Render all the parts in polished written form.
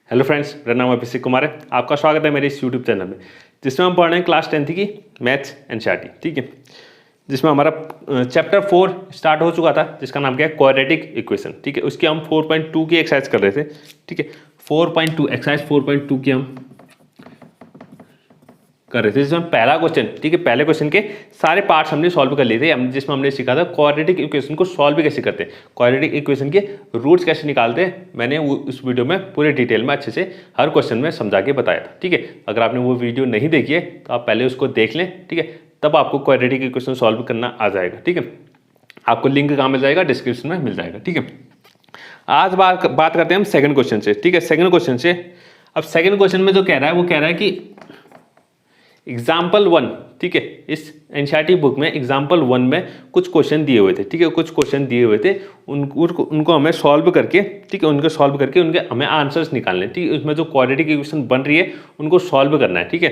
Hello friends, मेरा नाम अभिषेक कुमार है। आपका स्वागत है मेरे इस यूट्यूब चैनल में, जिसमें हम पढ़ रहे हैं क्लास 10th की मैथ्स एनसीईआरटी। ठीक है, जिसमें हमारा चैप्टर 4 स्टार्ट हो चुका था, जिसका नाम क्या है, क्वाड्रेटिक इक्वेशन। ठीक है, उसकी हम 4.2 की एक्सरसाइज कर रहे थे। ठीक है, 4.2 एक्सरसाइज 4.2 की हम कर रहे थे, जिसमें पहला क्वेश्चन, ठीक है, पहले क्वेश्चन के सारे पार्ट्स हमने सॉल्व कर लिए थे, जिसमें हमने सीखा था क्वाड्रेटिक इक्वेशन को सॉल्व कैसे करते हैं, क्वाड्रेटिक इक्वेशन के रूट्स कैसे निकालते हैं। मैंने उस वीडियो में पूरे डिटेल में अच्छे से हर क्वेश्चन में समझा के बताया था। ठीक है, अगर आपने वो वीडियो नहीं देखी है तो आप पहले उसको देख लें। ठीक है, तब आपको क्वाड्रेटिक इक्वेशन सॉल्व करना आ जाएगा। ठीक है, आपको लिंक कहाँ मिल जाएगा, डिस्क्रिप्शन में मिल जाएगा। ठीक है, आज बात करते हैं हम सेकंड क्वेश्चन से। ठीक है, सेकंड क्वेश्चन से, अब सेकंड क्वेश्चन में जो कह रहा है वो कह रहा है कि एग्जाम्पल 1, ठीक है, इस एनसीईआरटी बुक में एग्जाम्पल 1 में कुछ क्वेश्चन दिए हुए थे। ठीक है, कुछ क्वेश्चन दिए हुए थे, उनको हमें सॉल्व करके, ठीक है, उनको सॉल्व करके उनके हमें आंसर्स निकालने। ठीक है, उसमें जो क्वाड्रेटिक इक्वेशन बन रही है उनको सॉल्व करना है। ठीक है,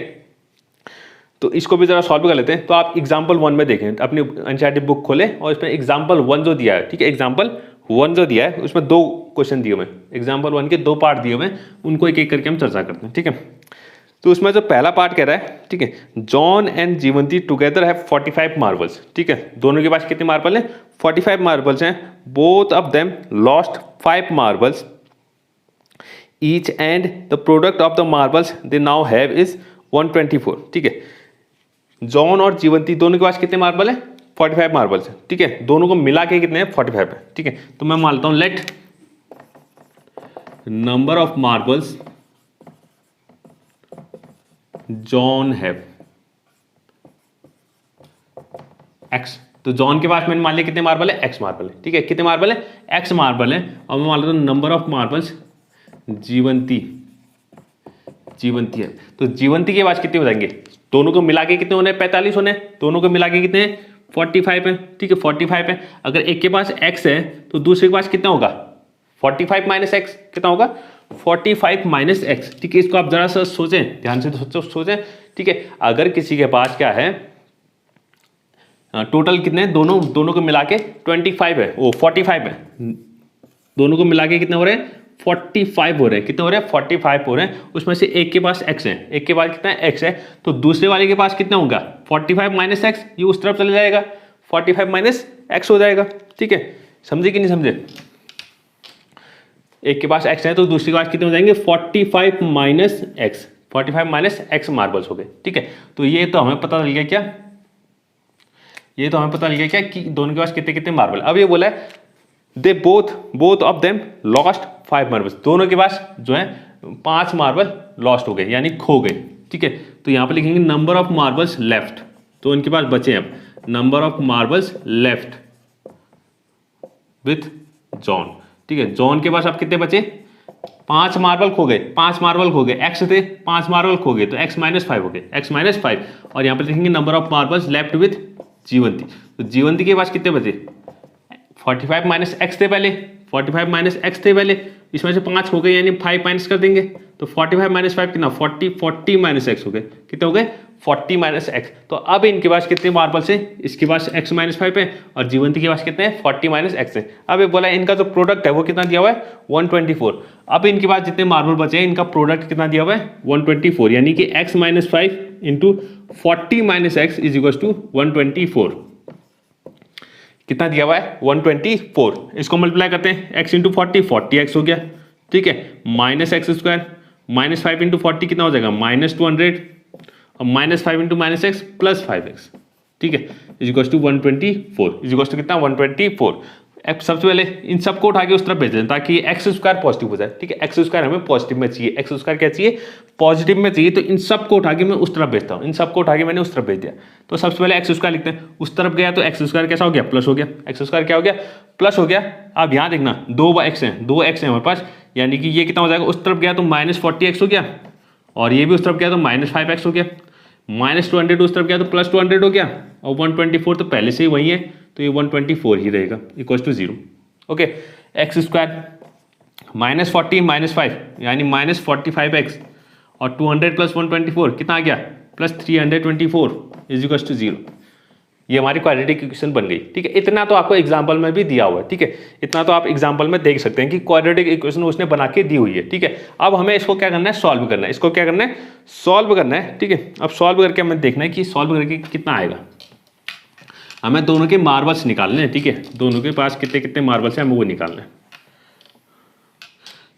तो इसको भी जरा सॉल्व कर लेते हैं। तो आप एग्जाम्पल 1 में देखें, अपनी एनसीईआरटी बुक खोलें और इसमें एग्जाम्पल 1 जो दिया है, ठीक है, एग्जाम्पल 1 जो दिया है उसमें 2 क्वेश्चन दिए हुए हैं। एग्जाम्पल 1 के 2 पार्ट दिए हुए हैं, उनको एक एक करके हम चर्चा करते हैं। ठीक है, तो उसमें जो पहला पार्ट कह रहा है, ठीक है, John and Jeevanti together have 45 marbles. ठीक है, दोनों के पास कितने मार्बल हैं, 45 मार्बल्स हैं। Both of them lost 5 marbles each and the product of the marbles they now have is 124। ठीक है, जॉन और जीवंती दोनों के पास कितने मार्बल हैं, 45 मार्बल्स हैं। ठीक है, दोनों को मिला के कितने हैं, 45 है। ठीक है, तो मैं मान लेता हूं let number of marbles John have x. तो जॉन के पास मैंने मान लिया कितने मार्बल है, एक्स मार्बल है। ठीक है, कितने मार्बल है, एक्स मार्बल है। और मैं मान लेता हूं नंबर ऑफ मार्बल्स जीवंती है। तो जीवंती के पास कितने हो जाएंगे, दोनों को मिला के कितने होने, 45 होने, दोनों को मिला के कितने हैं, 45 है। ठीक है, 45 है। अगर एक के पास x है तो दूसरे के पास कितना होगा, 45 माइनस एक्स, कितना होगा, 45 माइनस एक्स। ठीक है, इसको आप जरा सा सोचें, ध्यान से सोचें। ठीक है, अगर किसी के पास क्या है, टोटल कितने, दोनों को मिला के 25 है, वो 45 है, दोनों को मिला के कितने हो रहे हैं, 45 हो रहे हैं। कितने हो रहे हैं, 45 हो रहे हैं। उसमें से एक के पास x है, एक के पास कितना है, x है, तो दूसरे वाले के पास कितना होगा, 45 माइनस एक्स, ये उस तरफ चले जाएगा, 45 माइनस एक्स हो जाएगा। ठीक है, समझे कि नहीं समझे, एक के पास x है तो दूसरे के पास कितने हो जाएंगे, 45 minus x, 45 minus x marbles हो गए। ठीक है, तो ये तो हमें पता चल गया क्या, ये तो हमें पता चल गया क्या कि दोनों के पास कितने कितने मार्बल। अब ये बोला है they both of them lost 5 marbles, दोनों के पास जो है 5 मार्बल लॉस्ट हो गए, यानी खो गए। ठीक है, तो यहां पर लिखेंगे नंबर ऑफ मार्बल्स लेफ्ट, तो इनके पास बचे अब number of marbles left with John. ठीक है, जॉन के पास अब कितने बचे, 5 मार्बल खो गए, 5 मार्बल खो गए, एक्स थे, 5 मार्बल खो गए, तो एक्स माइनस 5 हो गए, एक्स माइनस 5। और यहाँ पर लिखेंगे number of marbles left with Jeevanti, तो जीवंती के पास कितने बचे, 45 माइनस एक्स थे पहले, 45 माइनस एक्स थे पहले, इसमें से 5 हो गए, यानी 5 माइनस कर देंगे, तो 45 माइनस 5 कितना, 40 माइनस एक्स हो गए, कितने हो गए, 40 माइनस एक्स। तो अब इनके पास कितने मार्बल्स हैं, इसके पास x माइनस 5 है और जीवंती के पास कितने हैं, 40 माइनस एक्स है। अब ये बोला इनका जो प्रोडक्ट है वो कितना दिया हुआ है, 124। अब इनके पास जितने मार्बल बचे हैं, इनका प्रोडक्ट कितना दिया हुआ है, 124, यानी कि x minus 5 into 40 minus x is equal to 124। कितना दिया हुआ है, 124। इसको मल्टीप्लाई करते हैं, x इंटू 40x हो गया। ठीक है, minus x square, minus 5 into 40 कितना हो जाएगा, माइनस 200, और minus 5 into minus x plus 5x। ठीक है, is equal to 124, is equal to कितना, 124। अब सबसे पहले इन सबको उठा के उस तरफ भेज दें ताकि एक्स स्क्वायर पॉजिटिव हो जाए। ठीक है, एक्स स्क्वायर हमें पॉजिटिव में चाहिए, एक्स स्क्वायर क्या चाहिए, पॉजिटिव में चाहिए, तो इन सबको उठा के मैं उस तरफ भेजता हूँ, इन सबको उठा के मैंने उस तरफ भेज दिया। तो सबसे पहले एक्स स्क्वायर लिखते हैं, उस तरफ गया तो एक्स स्क्वायर कैसा हो गया, प्लस हो गया, एक्स स्क्वायर क्या हो गया, प्लस हो गया। अब यहाँ देखना 2 x है, 2 x है हमारे पास, यानी कि ये कितना हो जाएगा, उस तरफ गया तो माइनस 40x हो गया, और ये भी उस तरफ गया तो माइनस 5x हो गया, माइनस 200 उस तरफ गया तो प्लस 200 हो गया, और 124 तो पहले से ही वही है, तो ये 124 ही रहेगा, equal to 0। Okay, x square minus 40 minus 5 यानी माइनस 45x, और 200 प्लस 124 कितना आ गया, प्लस 324 इज इक्वल टू 0। ये हमारी क्वाड्रेटिक इक्वेशन बन गई। ठीक है, इतना तो आपको एग्जाम्पल में भी दिया हुआ है। ठीक है, इतना तो आप एग्जाम्पल में देख सकते हैं कि क्वाड्रेटिक इक्वेशन उसने बना के दी हुई है। ठीक है, अब हमें इसको क्या करना है, सॉल्व करना है। इसको क्या करना है, सॉल्व करना है। ठीक है, अब सॉल्व करके हमें देखना है कि सॉल्व करके कितना आएगा। हमें दोनों के मार्बल्स निकालने हैं। ठीक है, दोनों के पास कितने कितने मार्बल्स हैं हमें वो निकालना है।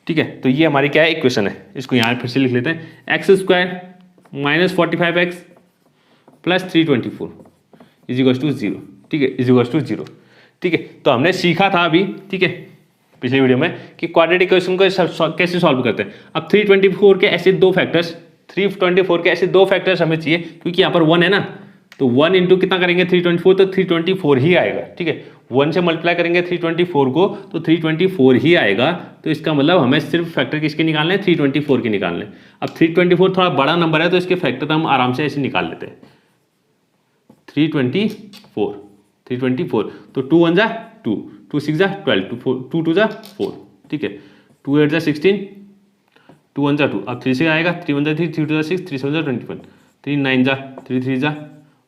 ठीक है, तो ये हमारी क्या है, इक्वेशन है। इसको यहाँ फिर से लिख लेते हैं, x square minus 45x plus 324 is equals to 0। ठीक है, इज इक्वल्स टू 0। ठीक है, तो हमने सीखा था अभी, ठीक है, पिछले वीडियो में कि क्वाड्रेटिक इक्वेशन को कैसे सॉल्व करते हैं। अब 324 के ऐसे दो फैक्टर्स, 324 के ऐसे दो फैक्टर्स हमें चाहिए, क्योंकि यहाँ पर 1 है ना, तो 1 इंटू कितना करेंगे 324, तो 324 ही आएगा। ठीक है, 1 से मल्टीप्लाई करेंगे 324 को तो 324 ही आएगा। तो इसका मतलब हमें सिर्फ फैक्टर किसके निकालने हैं, 324 के निकालने हैं। अब 324 थोड़ा बड़ा नंबर है तो इसके फैक्टर हम आराम से ऐसे निकाल लेते हैं। 324 तो 2 1 जा 2, 2 6 जा 12, 2 2 जा 4। ठीक है, 2 8 जा 16, 2 1 जा 2, अब 3 से आएगा, 3 1 जा 3, 3 2 जा 6, 3 7 जा 21, 3 9 जा 3 3 जा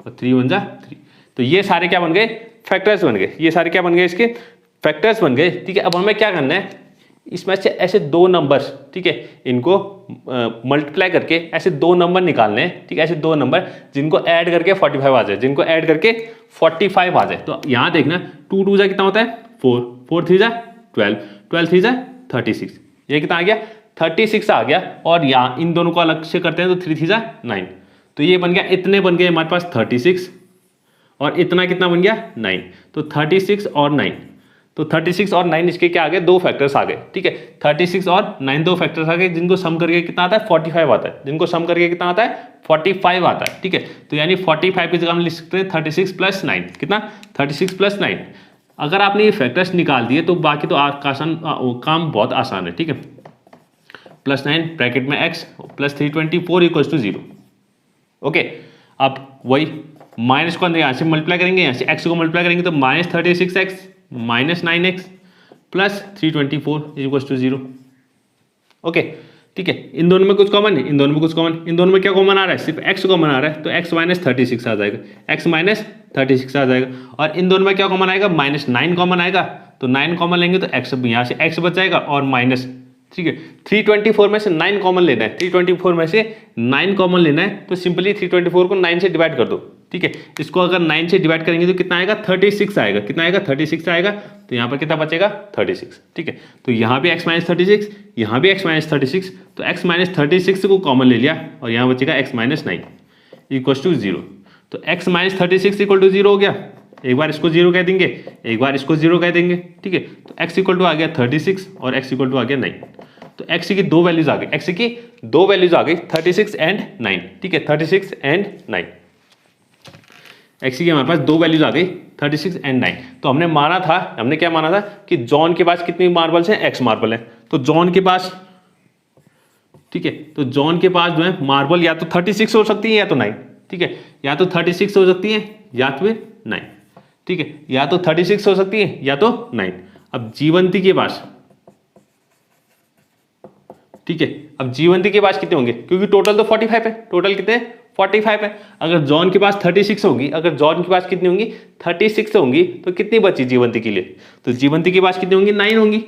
और 3 1 जा 3। तो ये सारे क्या बन गए, फैक्टर्स बन गए। ये सारे क्या बन गए, इसके फैक्टर्स बन गए। ठीक है, अब हमें क्या करना है, इसमें से ऐसे दो नंबर्स, ठीक है, इनको मल्टीप्लाई करके ऐसे दो नंबर निकालने हैं। ठीक है, ऐसे दो नंबर जिनको ऐड करके 45 आ जाए, जिनको ऐड करके 45 आ जाए। तो यहाँ देखना 2 2 जा कितना होता है 4, 4 3 जा 12, 12 3 जा 36, ये कितना आ गया 36 आ गया। और यहाँ इन दोनों को अलग से करते हैं तो 3 3 जा 9, तो ये बन गया, इतने बन गए हमारे पास 36 और इतना कितना बन गया 9। तो 36 और 9, तो 36 और 9 इसके क्या आ गए, दो फैक्टर्स आ गए। ठीक है, 36 और 9 दो फैक्टर्स आ गए, जिनको सम करके कितना आता है 45 आता है, जिनको सम करके कितना आता है 45 आता है। ठीक है, तो यानी 45 की जगह हम लिख सकते हैं 36 प्लस 9, कितना 36 प्लस 9। अगर आपने ये फैक्टर्स निकाल दिए तो बाकी तो काम बहुत आसान है। ठीक है, प्लस 9 ब्रैकेट में x plus 324 equals to 0। Okay, अब वही माइनस को अंदर यहाँ से मल्टीप्लाई करेंगे, यहाँ से x को मल्टीप्लाई करेंगे तो minus 36x minus 9x plus 324 equals to 0। Okay, ठीक है, इन दोनों में कुछ कॉमन है, इन दोनों में कुछ कॉमन, इन दोनों में क्या कॉमन आ रहा है, सिर्फ x कॉमन आ रहा है, तो x माइनस 36 आ जाएगा, x माइनस 36 आ जाएगा। और इन दोनों में क्या कॉमन आएगा, माइनस 9 कॉमन आएगा, तो 9 कॉमन लेंगे तो x यहाँ से x बच जाएगा और माइनस, ठीक है, 324 में से 9 कॉमन लेना है, 324 में से 9 कॉमन लेना है, तो सिंपली 324 को 9 से डिवाइड कर दो। ठीक है, इसको अगर 9 से डिवाइड करेंगे तो कितना आएगा 36 आएगा, कितना आएगा 36 आएगा। तो यहाँ पर कितना बचेगा 36। ठीक है, तो यहाँ भी x माइनस 36, यहाँ भी x माइनस 36, तो x माइनस 36 को कॉमन ले लिया और यहाँ बचेगा x माइनस 9 इक्वल टू 0। तो x माइनस 36 इक्वल टू 0 हो गया, एक बार इसको 0 कह देंगे, एक बार इसको 0 कह देंगे। ठीक है, तो x इक्वल टू आ गया 36 और x इक्वल टू आ गया 9। तो x की दो वैल्यूज आ गई, x की दो वैल्यूज आ गई 36 एंड 9। ठीक है, 36 एंड 9, x की हमारे पास दो वैल्यूज आ गई 36 एंड 9। तो हमने माना था, हमने क्या माना था कि जॉन के पास कितनी मार्बल्स हैं, x मार्बल है। तो जॉन के पास, ठीक है, तो जॉन के पास जो है मार्बल या तो 36 हो सकती है या तो 9। ठीक है, या तो 36 हो सकती है या तो फिर 9। ठीक है, या तो 36 हो सकती है या तो 9। अब जीवंती के पास, ठीक है, अब जीवंती के पास कितने होंगे, क्योंकि टोटल तो 45 है, टोटल कितने 45 है। अगर जॉन के पास 36 होगी, अगर जॉन के पास कितनी होंगी 36 होंगी, तो कितनी बची जीवंती के लिए, तो जीवंती के पास कितनी होंगी 9 होंगी,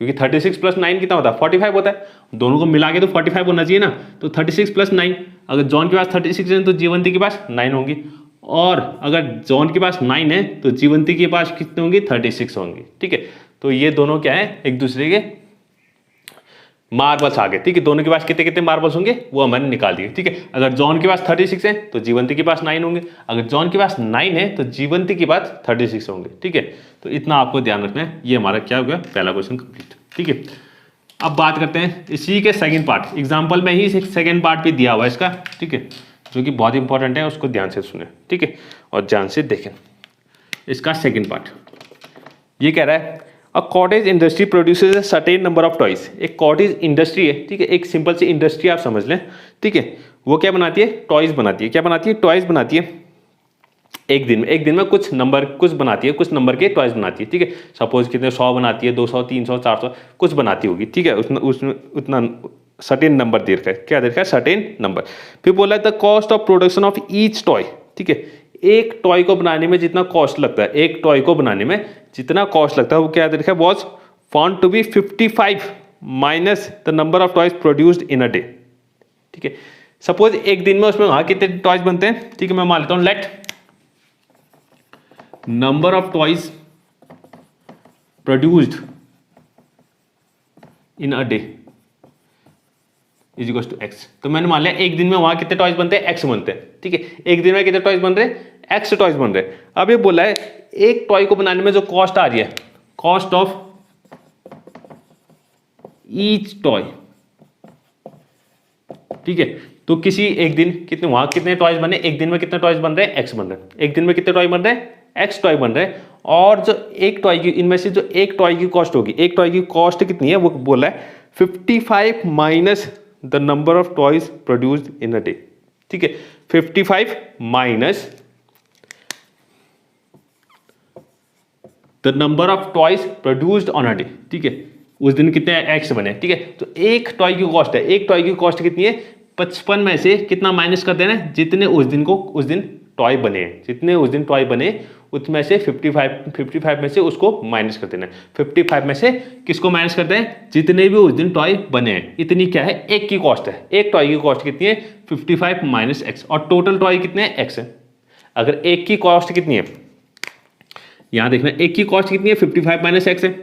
क्योंकि 36 प्लस 9 कितना होता है 45 होता है, दोनों को मिला के तो 45 होना चाहिए ना। तो 36 प्लस 9, अगर जॉन के पास 36 है तो जीवंती के पास 9 होंगी, और अगर जॉन के पास 9 है तो जीवंती के पास कितने होंगी 36 होंगी। ठीक है, तो ये दोनों क्या है एक दूसरे के मार्बल्स आ गए। ठीक है, दोनों के पास कितने कितने मार्बल्स होंगे वो हमने निकाल दिए। ठीक है, अगर जॉन के पास 36 है तो जीवंती के पास 9 होंगे, अगर जॉन के पास 9 है तो जीवंती के पास 36 होंगे। ठीक है, तो इतना आपको ध्यान रखना है। ये हमारा क्या हो गया, पहला क्वेश्चन कंप्लीट। ठीक है, अब बात करते हैं इसी के सेकेंड पार्ट, एग्जाम्पल में ही सेकेंड पार्ट भी दिया हुआ है इसका। ठीक है, जो कि बहुत इंपॉर्टेंट है, उसको ध्यान से सुने। ठीक है, और ध्यान से देखें इसका सेकेंड पार्ट। ये कह रहा है a cottage industry produces a certain number of toys. एक कॉटेज इंडस्ट्री है, ठीक है, एक सिंपल सी इंडस्ट्री आप समझ लें। ठीक है, वो क्या बनाती है, टॉयज बनाती है। क्या बनाती है, टॉयज बनाती है। एक दिन में कुछ बनाती है, कुछ नंबर के टॉयज बनाती है। ठीक है, सपोज कितने 100 बनाती है, 200 300 400 कुछ बनाती होगी। ठीक है, उसमें उतना सर्टेन नंबर दे रखा है, क्या दे रखा है सर्टेन नंबर। फिर बोला the cost of production of each toy. ठीक है, एक टॉय को बनाने में जितना कॉस्ट लगता है, एक टॉय को बनाने में जितना कॉस्ट लगता है वो क्या देखा है, was found to be 55 minus the number of toys produced in a day. ठीक है, सपोज एक दिन में उसमें वहां कितने टॉयज बनते हैं, ठीक है, मैं मान लेता हूं let number of toys produced in a day is equal to x. तो मैंने मान लिया एक दिन में वहां कितने टॉयज बनते हैं, एक्स बनते हैं। ठीक है, एक दिन में कितने टॉयज बन रहे हैं, एक्स टॉयज बन रहे हैं। अब ये बोला है एक टॉय को बनाने में जो कॉस्ट आ रही है, कॉस्ट ऑफ ईच टॉय। ठीक है, तो किसी एक दिन कितने वहां कितने टॉयज बने, एक दिन में कितने टॉयज बन रहे हैं, एक्स बन रहे हैं। एक दिन में कितने टॉय बन रहे हैं, एक्स टॉय बन रहे हैं। और जो एक टॉय की, इनमें से जो एक टॉय की कॉस्ट होगी, एक टॉय की कॉस्ट कितनी है, वो बोला है 55 minus the number of toys produced in a day. ठीक है, 55 minus the number of toys produced on a day. ठीक है, उस दिन कितने एक्स बने। ठीक है, तो एक टॉय की कॉस्ट है, एक टॉय की कॉस्ट कितनी है, 55 में से कितना माइनस कर देना है, जितने उस दिन टॉय बने हैं, जितने उस दिन टॉय बने उसमें से 55 में से उसको माइनस कर देना है। 55 में से किसको माइनस करते हैं, जितने भी उस दिन टॉय बने हैं। इतनी क्या है, एक की कॉस्ट है। एक टॉय की कॉस्ट कितनी है, 55 माइनस एक्स, और टोटल टॉय कितने हैं, एक्स है। अगर एक की कॉस्ट कितनी है, यहां देखना, एक की कॉस्ट कितनी है, 55 माइनस एक्स है।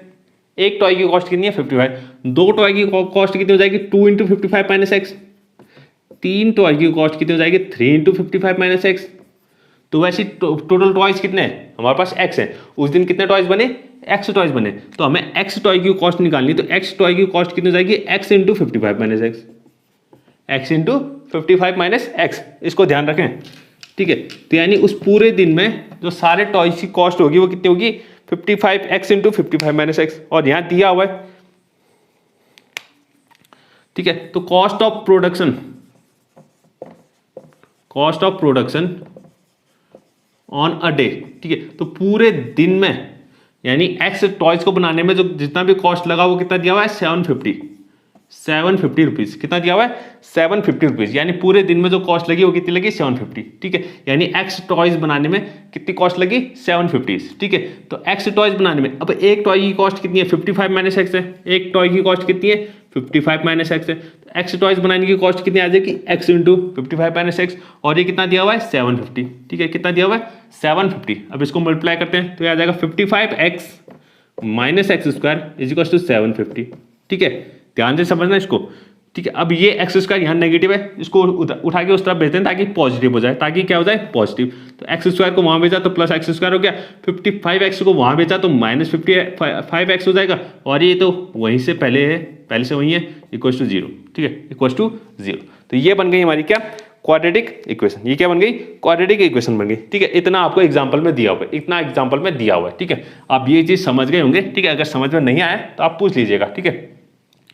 एक टॉय की कॉस्ट कितनी है, 55। दो टॉय की कॉस्ट कितनी हो जाएगी, 2 इंटू 55 माइनस एक्स। तीन टॉय की कॉस्ट कितनी हो जाएगी, 3 इंटू 55 माइनस एक्स। तो वैसे टोटल टॉयज कितने हैं, हमारे पास एक्स है। उस दिन कितने टॉयज बने, एक्स टॉयज बने। तो हमें एक्स टॉय की कॉस्ट निकालनी, तो एक्स टॉय की कॉस्ट कितनी हो जाएगी, x into 55 minus x, x into 55 minus x. इसको ध्यान रखें। ठीक है, तो यानी उस पूरे दिन में जो सारे टॉयज की कॉस्ट होगी वो कितनी होगी, 55 एक्स इंटू 55 माइनस एक्स, और यहां दिया हुआ है। ठीक है, तो cost of production on a day. ठीक है, तो पूरे दिन में यानी एक्स टॉयज को बनाने में जो जितना भी कॉस्ट लगा वो कितना दिया हुआ है, 750 रुपीज। कितना दिया हुआ है, 750 रुपीज। यानी पूरे दिन में जो कॉस्ट लगी वो कितनी लगी, 750। ठीक है, यानी एक्स टॉयज बनाने में कितनी कॉस्ट लगी, 750। ठीक है, तो एक्स टॉयज बनाने में अब एक टॉय की कॉस्ट कितनी है, 55 माइनस एक्स है। एक टॉय की कॉस्ट कितनी है, 55 माइनस एक्स है। तो एक्स टॉयज बनाने की कॉस्ट कितनी आ जाएगी, एक्स इंटू 55 माइनस एक्स, और ये कितना दिया हुआ है, 750। ठीक है, कितना दिया हुआ है, 750। अब इसको मल्टीप्लाई करते हैं तो ये आ जाएगा 55x minus x square is equal to 750। ठीक है, ध्यान से समझना इसको। ठीक है, अब ये एक्स स्क्वायर यहाँ नेगेटिव है, इसको उठा के उस तरफ भेजते हैं ताकि पॉजिटिव हो जाए, ताकि क्या हो जाए, पॉजिटिव। तो एक्स स्क्वायर को वहां भेजा तो प्लस एक्स स्क्वायर हो गया, 55x को वहां भेजा तो माइनस 55x हो जाएगा, और ये तो वहीं से पहले है, पहले से वहीं है, इक्वल टू 0। ठीक है, इक्वल टू 0। तो ये बन गई हमारी क्या, क्वाड्रेटिक इक्वेशन। ये क्या बन गई, क्वाड्रेटिक इक्वेशन बन गई। ठीक है, इतना आपको एग्जांपल में दिया हुआ है, इतना एग्जांपल में दिया हुआ है। ठीक है, आप ये चीज समझ गए होंगे। ठीक है, अगर समझ में नहीं आया तो आप पूछ लीजिएगा। ठीक है,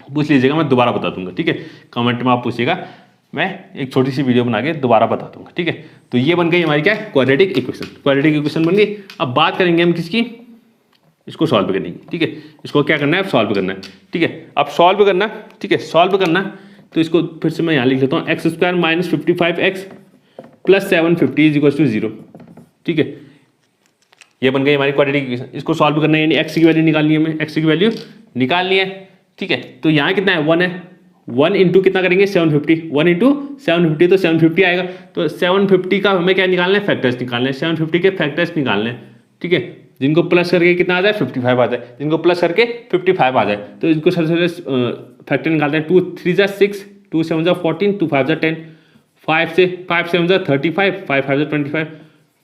पूछ लीजिएगा, मैं दोबारा बता दूंगा। ठीक है, कमेंट में आप पूछिएगा, मैं एक छोटी सी वीडियो बना के दोबारा बता दूंगा। ठीक है, तो ये बन गई हमारी क्या, क्वाड्रेटिक इक्वेशन। क्वाड्रेटिक इक्वेशन बन गई। अब बात करेंगे हम किसकी, इसको सॉल्व करने की। ठीक है, इसको क्या करना है, सॉल्व करना है। ठीक है, अब सॉल्व करना। ठीक है, सॉल्व करना, तो इसको फिर से मैं यहाँ लिख लेता हूँ, x square minus 55x plus 750 is equal to 0। ठीक है, ये बन गई हमारी क्वाड्रेटिक इक्वेशन। इसको सॉल्व करना है, यानी एक्स की वैल्यू निकालनी है, हमें एक्स की वैल्यू निकालनी है। ठीक है, तो यहाँ कितना है, 1 है। 1 इंटू कितना करेंगे, 750। 1 इंटू 750 तो 750 आएगा। तो 750 का हमें क्या निकालना है, फैक्टर्स निकालना है। 750 के फैक्टर्स निकालने हैं। ठीक है, जिनको प्लस करके कितना आ जाए, 55 आ जाए, जिनको प्लस करके 55 आ जाए, तो इनको सबसे फैक्टर निकालते हैं। 2 3 जा 6, 2 7 जा 14, 2 5 जा 10, 5 7 जा 35, 5 5 जा 25,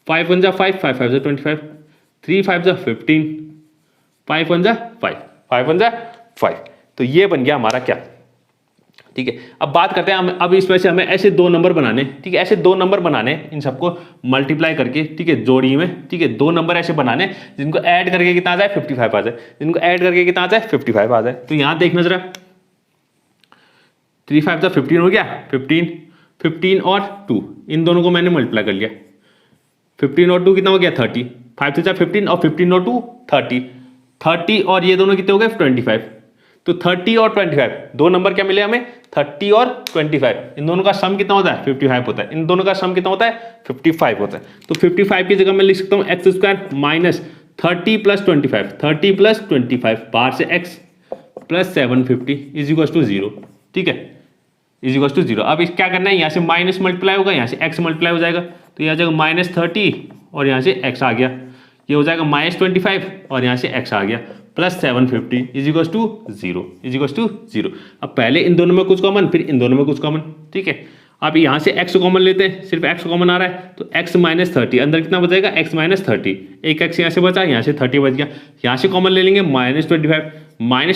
5 1 जा 5, 5 5 जा 25, 3 5 जा 15, 5 1 जा 5, 5 1 जा 5। तो ये बन गया हमारा क्या। ठीक है, अब बात करते हैं अब इसमें से हमें ऐसे दो नंबर बनाने। ठीक है, ऐसे दो नंबर बनाने, इन सबको मल्टीप्लाई करके, ठीक है, जोड़ी में। ठीक है, दो नंबर ऐसे बनाने जिनको ऐड करके कितना आ जाए, 55 आ जाए, जिनको ऐड करके कितना आ जाए, 55 आ जाए। तो यहां देखना जरा, 3 5 जा 15 हो गया, 15 और 2, इन दोनों को मैंने मल्टीप्लाई कर लिया। 15 और 2 कितना हो गया, 30। 5 जा 15 और 15 और 2 30, 30 और ये दोनों कितने हो गए, 25। तो 30 और 25 दो नंबर क्या मिले हमें, 30 और 25, इन दोनों का सम कितना होता है 55 होता है, इन दोनों का सम कितना होता है 55 होता है। तो 55 की जगह मैं लिख सकता हूँ x square minus 30 plus 25, 30 plus 25 बाहर से x plus 750 is equal to 0, ठीक है, इज इक्वल टू 0। अब क्या करना है, यहाँ से माइनस मल्टीप्लाई होगा, यहाँ से एक्स मल्टीप्लाई हो जाएगा, तो यहाँ जाएगा माइनस 30 और यहाँ से एक्स आ गया, ये हो जाएगा माइनस 25 और यहाँ से एक्स आ गया plus 750 is equal to 0, is equal to 0। अब पहले इन दोनों में कुछ कॉमन, फिर इन दोनों में कुछ कॉमन, ठीक है। अब यहाँ से x कॉमन लेते हैं, सिर्फ x कॉमन आ रहा है, तो x माइनस 30 अंदर कितना बचेगा x माइनस 30, एक x यहाँ से बचा, यहाँ से 30 बच गया, यहाँ से कॉमन ले लेंगे माइनस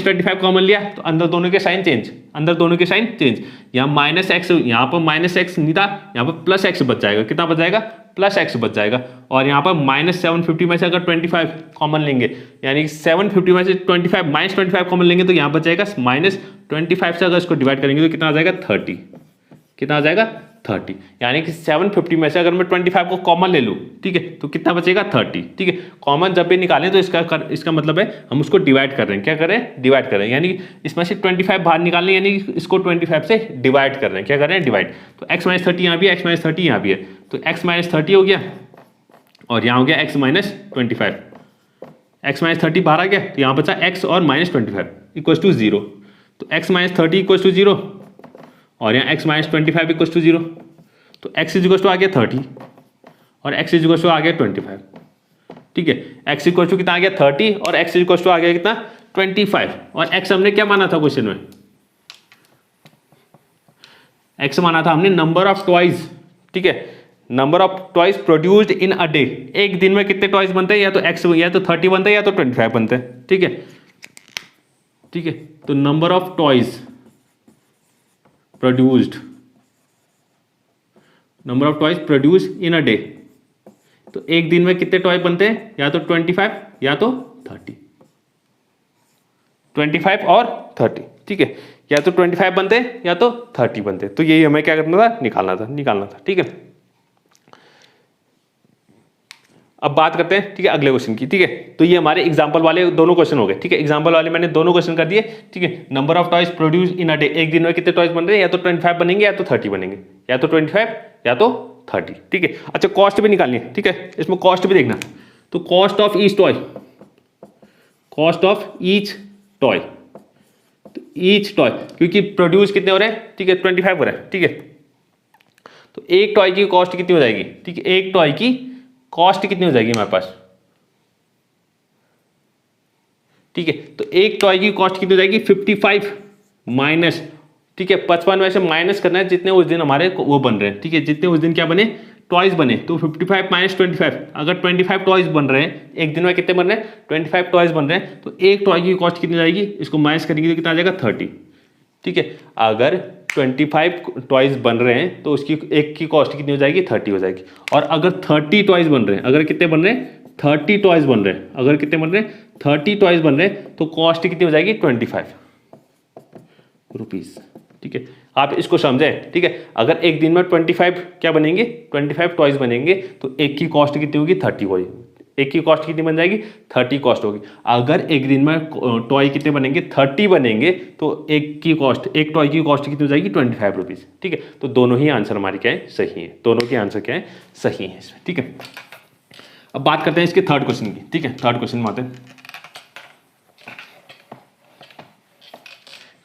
25 कॉमन लिया तो अंदर दोनों के साइन चेंज, अंदर दोनों के साइन चेंज, यहाँ माइनस एक्स, यहाँ पर माइनस एक्स नहीं था, यहाँ पर प्लस एक्स बच जाएगा, कितना बच जाएगा प्लस एक्स बच जाएगा, और यहाँ पर माइनस 750 में से अगर 25 कॉमन लेंगे, यानी 750 में से 25 माइनस 25 कॉमन लेंगे तो यहाँ बच जाएगा माइनस 25 से अगर इसको डिवाइड करेंगे तो कितना आ जाएगा 30, कितना आ जाएगा 30, यानी कि 750 में से अगर मैं 25 को कॉमन ले लूँ, ठीक है, तो कितना बचेगा 30, ठीक है। कॉमन जब भी निकालें तो इसका मतलब है हम उसको डिवाइड कर रहे हैं, क्या कर रहे हैं डिवाइड कर रहे हैं, यानी इसमें से 25 बाहर निकालने, यानी इसको 25 से डिवाइड कर रहे हैं, क्या कर रहे हैं डिवाइड। तो x माइनस 30 यहाँ भी है, x माइनस 30 यहाँ भी है, तो x माइनस 30 हो गया और यहाँ हो गया x माइनस 25, x माइनस 30 बाहर आ गया, तो यहाँ बचा x और माइनस 25 इक्वल टू 0, तो x माइनस 30 इक्वल टू 0 और यहाँ x माइनस 25 इक्वल टू 0, तो x इज इक्वल टू आ गया 30 और x इज इक्वल टू आ गया 25, ठीक है। x इक्वल टू कितना आ गया 30 और x इक्वल टू आ गया कितना 25, और x हमने क्या माना था क्वेश्चन में, x माना था हमने नंबर ऑफ टॉयज, ठीक है, number of toys produced in a day, एक दिन में कितने टॉयज बनते हैं, या तो x या तो 30 बनते हैं या तो 25 बनते हैं, ठीक है, ठीक है। तो number of toys produced, number of toys produce in a day, तो एक दिन में कितने टॉय बनते हैं, या तो 25 या तो 30, 25 और 30, ठीक है, या तो 25 बनते हैं या तो 30 बनते हैं, तो यही हमें क्या करना था निकालना था, ठीक है। अब बात करते हैं, ठीक है, अगले क्वेश्चन की, ठीक है। तो ये हमारे एग्जांपल वाले दोनों क्वेश्चन हो गए, ठीक है, एग्जांपल वाले मैंने दोनों क्वेश्चन कर दिए, ठीक है। Number of toys produce in a day, एक दिन में कितने टॉयज बन रहे हैं, या तो 25 बनेंगे या तो 30 बनेंगे, या तो 25 या तो 30, ठीक है। अच्छा कॉस्ट भी निकालनी है, ठीक है, इसमें कॉस्ट भी देखना, तो cost of each toy, cost of each toy, तो ईच टॉय क्योंकि प्रोड्यूस कितने हो रहे हैं, ठीक है 25 हो रहा है, ठीक है, तो एक टॉय की कॉस्ट कितनी हो जाएगी, ठीक है, एक टॉय की कॉस्ट कितनी हो जाएगी हमारे पास, ठीक है, तो एक टॉय की कॉस्ट कितनी हो जाएगी 55 माइनस, ठीक है, 55 में से माइनस करना है जितने उस दिन हमारे वो बन रहे हैं, ठीक है, जितने उस दिन क्या बने टॉयज बने, तो 55 माइनस 25, अगर 25 टॉयज बन रहे हैं एक दिन में, कितने बन रहे हैं 25 टॉयज बन रहे हैं, तो एक टॉय की कॉस्ट कितनी जाएगी, इसको माइनस करेंगे तो कितना आ जाएगा 30, ठीक है। अगर 25 टॉयज बन रहे हैं तो उसकी एक की कॉस्ट कितनी हो जाएगी 30 हो जाएगी, और अगर 30 टॉयज बन रहे हैं, अगर कितने बन रहे हैं 30 टॉयज बन रहे हैं, अगर कितने बन रहे हैं 30 टॉयज बन रहे हैं, तो कॉस्ट कितनी हो जाएगी 25 रुपीज, ठीक है। आप इसको समझें, ठीक है, अगर एक दिन में 25 क्या बनेंगे 25 टॉयज बनेंगे, तो एक की कॉस्ट कितनी होगी 30 होगी, एक की कॉस्ट कितनी बन जाएगी 30 कॉस्ट होगी। अगर एक दिन में टॉय कितने बनेंगे 30 बनेंगे, तो एक की कॉस्ट, एक टॉय की कॉस्ट कितनी हो जाएगी 25 रुपीज़, ठीक है। तो दोनों ही आंसर हमारे क्या है सही है, दोनों के आंसर क्या है सही है इसमें, ठीक है। अब बात करते हैं इसके थर्ड क्वेश्चन की, ठीक है, थर्ड क्वेश्चन में आते हैं,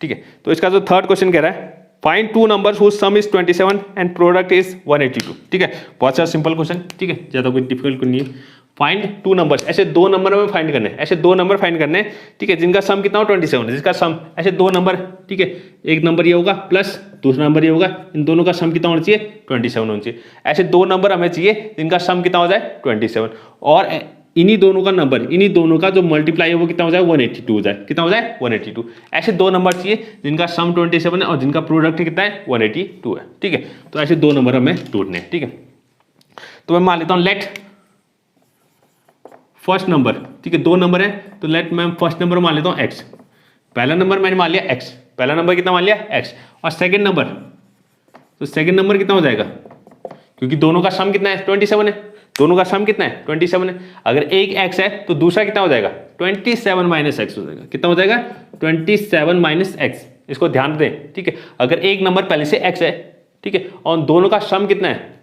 ठीक है। तो इसका जो थर्ड क्वेश्चन कह रहा है find two numbers whose sum is 27 and product is 182, ठीक है, बहुत सारा सिंपल क्वेश्चन, ठीक है, ज़्यादा कोई डिफिकल्ट नहीं है। फाइंड टू नंबर्स, ऐसे दो नंबर में फाइंड करने हैं, ऐसे दो नंबर फाइंड करने हैं, ठीक है, जिनका सम कितना हो 27, जिसका सम, ऐसे दो नंबर, ठीक है, एक नंबर ये होगा प्लस दूसरा नंबर ये होगा, इन दोनों का सम कितना होना चाहिए 27 होना चाहिए। ऐसे दो नंबर हमें चाहिए जिनका सम कितना हो जाए 27, और इन्हीं दोनों का नंबर, इन्हीं दोनों का जो मल्टीप्लाई है वो कितना हो जाए 182 हो जाए, कितना हो जाए 182। ऐसे दो नंबर चाहिए जिनका सम 27 है और जिनका प्रोडक्ट कितना है 182 है, ठीक है। तो ऐसे दो नंबर हमें ढूंढने हैं, ठीक है। तो मैं मान लेता हूँ लेट फर्स्ट नंबर, ठीक है, दो नंबर है, तो लेट मैं फर्स्ट नंबर मान लेता हूँ x, पहला नंबर मैंने मान लिया x, पहला नंबर कितना मान लिया x, और सेकंड नंबर, तो सेकंड नंबर कितना हो जाएगा, क्योंकि दोनों का सम कितना है 27 है, दोनों का सम कितना है 27 है, अगर एक x है तो दूसरा कितना हो जाएगा 27 माइनस एक्स हो जाएगा, कितना हो जाएगा 27 माइनस एक्स, इसको ध्यान दें, ठीक है। अगर एक नंबर पहले से x है, ठीक है, और दोनों का सम कितना है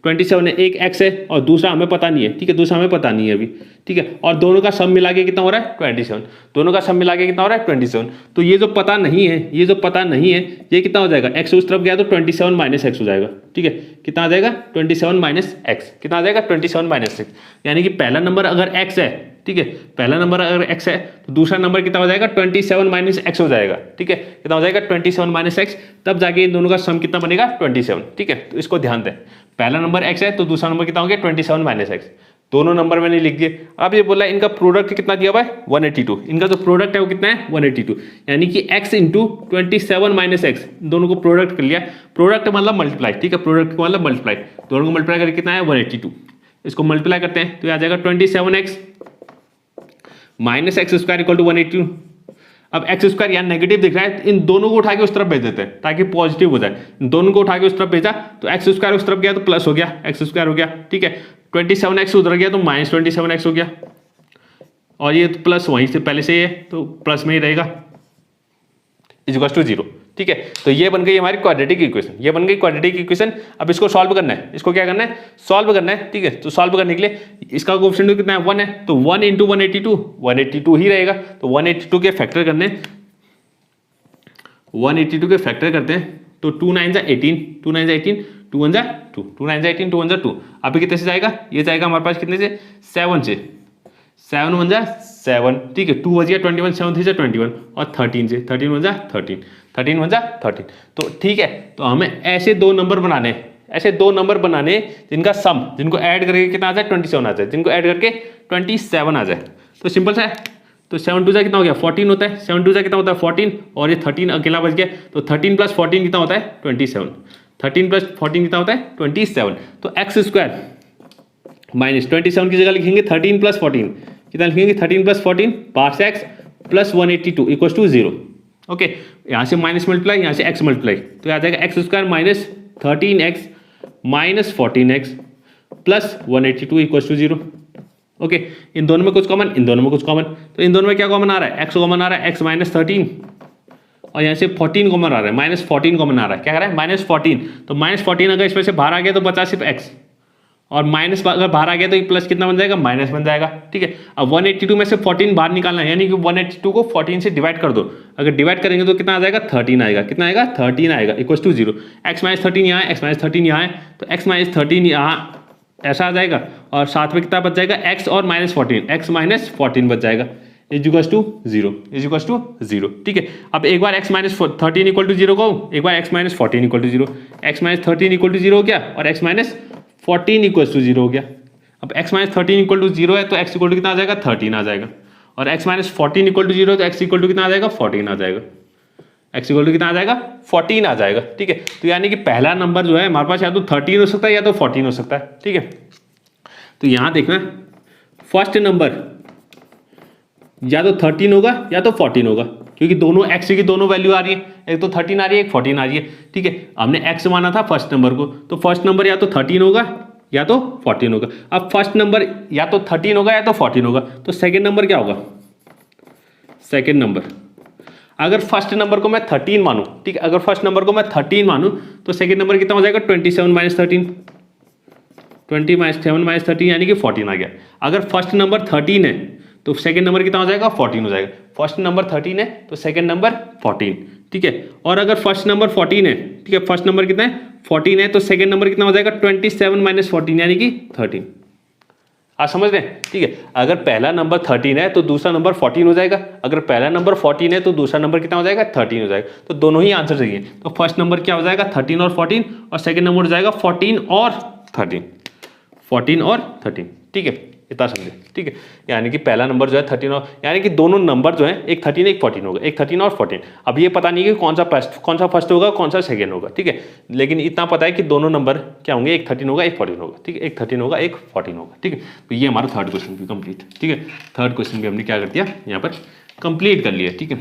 27 है, एक x है और दूसरा हमें पता नहीं है, ठीक है, दूसरा हमें पता नहीं है अभी, ठीक है, और दोनों का सम मिला के कितना हो रहा है 27, दोनों का सम मिला के कितना हो रहा है 27। तो ये जो पता नहीं है, ये जो पता नहीं है, ये कितना हो जाएगा, x उस तरफ गया तो 27 माइनस एक्स हो जाएगा, ठीक है, कितना आ जाएगा 27 माइनस एक्स, कितना आ जाएगा 27 माइनस एक्स। यानी कि पहला नंबर अगर x है, ठीक है, पहला नंबर अगर x है तो दूसरा नंबर कितना हो जाएगा 27 माइनस एक्स हो जाएगा, ठीक है, कितना हो जाएगा 27 माइनस एक्स, तब जाके इन दोनों का सम कितना बनेगा 27, ठीक है। तो इसको ध्यान दें, पहला नंबर x है तो दूसरा नंबर कितना हो गया 27 माइनस एक्स, दोनों नंबर मैंने लिख दिए। अब ये बोला इनका प्रोडक्ट कितना दिया हुआ है 182, इनका जो प्रोडक्ट है वो कितना है 182, यानी कि x इंटू 27 माइनस एक्स, दोनों को प्रोडक्ट कर लिया, प्रोडक्ट मतलब मल्टीप्लाई, ठीक है, प्रोडक्ट को मतलब मल्टीप्लाई, दोनों को मल्टीप्लाई करके कितना है 182, इसको मल्टीप्लाई करते हैं तो ये आ जाएगा 27x minus x square equal to 182। अब एक्स स्क्वायर यहाँ नेगेटिव दिख रहा है, इन दोनों को उठा के उस तरफ भेज देते हैं ताकि पॉजिटिव हो जाए, इन दोनों को उठा के उस तरफ भेजा तो एक्स स्क्वायर उस तरफ गया तो प्लस हो गया, एक्स स्क्वायर हो गया, ठीक है, 27x उधर गया तो माइनस 27x हो गया, और ये प्लस वहीं से पहले से ही है तो प्लस में ही रहेगा, इक्वल्स टू 0, ठीक है। तो ये बन गई हमारी क्वाड्रेटिक इक्वेशन, ये बन गई क्वाड्रेटिक इक्वेशन। अब इसको सॉल्व करना है, इसको क्या करना है सॉल्व करना है, ठीक है। तो सॉल्व करने के लिए इसका कोएफिशिएंट कितना है 1 है, तो 1 इंटू 182 ही रहेगा, तो 182 के फैक्टर करने, 182 के फैक्टर करते हैं तो 2 9 जा 18, 2 9 जा 18, 2 1 जा 2, 2 9 जा 18, 2 1 जा 2, अभी कितने से जाएगा, ये जाएगा हमारे पास कितने से 7 से, 7 1 जा 7, ठीक है, 2 बज गया 21, 7 3 जा 21, और 13 से 13 1 जा 13, 13 1 जा 13, तो ठीक है। तो हमें ऐसे दो नंबर बनाने, ऐसे दो नंबर बनाने जिनका सम, जिनको ऐड करके कितना आ जाए 27 आ जाए, जिनको ऐड करके 27 आ जाए, तो सिंपल सा है। तो 7 2 जा कितना हो गया 14 होता है, 7 2 जा कितना होता है 14, और ये 13 अकेला बच गया, तो 13 प्लस 14 कितना होता है 27, 13 प्लस 14 कितना होता है 27। तो एक्स स्क्वायर माइनस 27 की जगह लिखेंगे 13 प्लस 14, कितना लिखेंगे 13 plus 14 parts x plus 182 equals to 0, okay. यहाँ से माइनस मल्टीप्लाई, यहाँ से एक्स मल्टीप्लाई, तो आ जाएगा x square minus 13x minus 14x plus 182 equals to 0, okay. इन दोनों में कुछ कॉमन, इन दोनों में कुछ कॉमन, तो इन दोनों में क्या कॉमन आ रहा है, एक्स कॉमन आ रहा है, एक्स माइनस 13, और यहाँ से 14 कॉमन आ रहा है, माइनस 14 कॉमन आ रहा है, क्या कर रहा है माइनस 14, तो माइनस 14 अगर इसमें से बाहर आ गया तो बचा सिर्फ एक्स, और माइनस अगर बाहर आ गया तो प्लस कितना बन जाएगा माइनस बन जाएगा, ठीक है। अब 182 में से 14 बाहर निकालना है, यानी कि 182 को 14 से डिवाइड कर दो, अगर डिवाइड करेंगे तो कितना आ जाएगा 13 आएगा, कितना आएगा 13 आएगा इक्वल्स टू 0, एक्स माइनस 13 यहाँ है, एक्स माइनस 13 यहाँ है, तो एक्स माइनस 13 यहाँ ऐसा आ जाएगा, और साथ में कितना बच जाएगा एक्स और माइनस 14, एक्स माइनस 14 बच जाएगा, इक्वल्स टू 0, इक्वल्स टू 0, ठीक है। अब एक बार एक्स माइनस 13 इक्वल टू 0 को, एक बार x minus 14 equal to 0, x minus 13 equal to 0 हो गया, और एक्स माइनस 14 इक्वल्स टू 0 हो गया। अब x माइनस 13 इक्वल टू 0 है तो x इक्वल टू कितना आ जाएगा 13 आ जाएगा, और x माइनस 14 इक्वल टू 0 तो x इक्वल टू कितना आ जाएगा 14 आ जाएगा, x इक्वल टू कितना आ जाएगा 14 आ जाएगा, ठीक है। तो यानी कि पहला नंबर जो है हमारे पास या तो 13 हो सकता है या तो 14 हो सकता है, ठीक है। तो यहाँ देखना फर्स्ट नंबर या तो 13 होगा या तो 14 होगा, क्योंकि दोनों x की दोनों वैल्यू आ रही है, एक तो 13 आ रही है एक 14 आ रही है, ठीक है। हमने x माना था फर्स्ट नंबर को, तो फर्स्ट नंबर या तो 13 होगा या तो 14 होगा। अब फर्स्ट नंबर या तो 13 होगा या तो 14 होगा, तो सेकंड नंबर क्या होगा, सेकंड नंबर अगर फर्स्ट नंबर को मैं 13 मानूं, ठीक है, अगर फर्स्ट नंबर को मैं 13 मानूं तो सेकंड नंबर कितना हो जाएगा 27 माइनस 13, 27 माइनस 13 यानी कि 14 आ गया। अगर फर्स्ट नंबर 13 है तो सेकंड नंबर कितना हो जाएगा 14 हो जाएगा, फर्स्ट नंबर 13 है तो सेकंड नंबर 14, ठीक है। और अगर फर्स्ट नंबर 14 है, ठीक है, फर्स्ट नंबर कितना है 14 है, तो सेकंड नंबर कितना हो जाएगा 27 माइनस 14 यानी कि 13, आप समझ रहे हैं, ठीक है। अगर पहला नंबर 13 है तो दूसरा नंबर 14 हो जाएगा, अगर पहला नंबर 14 है तो दूसरा नंबर कितना हो जाएगा 13 हो जाएगा, तो दोनों ही आंसर चाहिए। तो फर्स्ट नंबर क्या हो जाएगा 13 और 14, और सेकंड नंबर हो जाएगा 14 और 13, 14 और 13, ठीक है, इतना समझे, ठीक है। यानी कि पहला नंबर जो है 13 और, यानी कि दोनों नंबर जो है एक 13 एक 14 होगा, एक 13 और 14। अब ये पता नहीं कि कौन सा फर्स्ट होगा कौन सा सेकेंड होगा, ठीक है, लेकिन इतना पता है कि दोनों नंबर क्या होंगे, एक 13 होगा एक 14 होगा, ठीक है, एक 13 होगा एक 14 होगा, ठीक है। तो ये हमारा थर्ड क्वेश्चन भी कंप्लीट, ठीक है, थर्ड क्वेश्चन भी हमने क्या कर दिया यहाँ पर कंप्लीट कर लिया, ठीक है।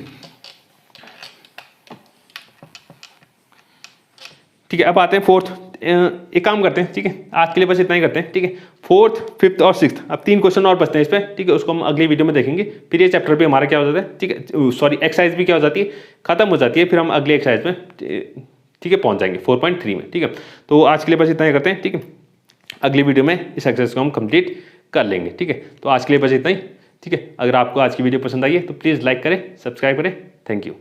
ठीक है, अब आते हैं फोर्थ, एक काम करते हैं, ठीक है, आज के लिए बस इतना ही करते हैं, ठीक है। 4th, 5th और 6th, अब 3 क्वेश्चन और बचते हैं इस पे, ठीक है, उसको हम अगली वीडियो में देखेंगे। फिर ये चैप्टर पे हमारा क्या हो जाता है, ठीक है, सॉरी एक्सरसाइज भी क्या हो जाती है, खत्म हो जाती है। फिर हम अगले एक्सरसाइज में, ठीक है, पहुंच जाएंगे 4.3 में, ठीक है। तो आज के लिए बस इतना ही करते हैं, ठीक है। अगली वीडियो में इस एक्सरसाइज को हम कंप्लीट कर लेंगे, ठीक है। तो आज के लिए बस इतना ही, ठीक है। अगर आपको आज की वीडियो पसंद आई है तो प्लीज़ लाइक करें, सब्सक्राइब करें। Thank you.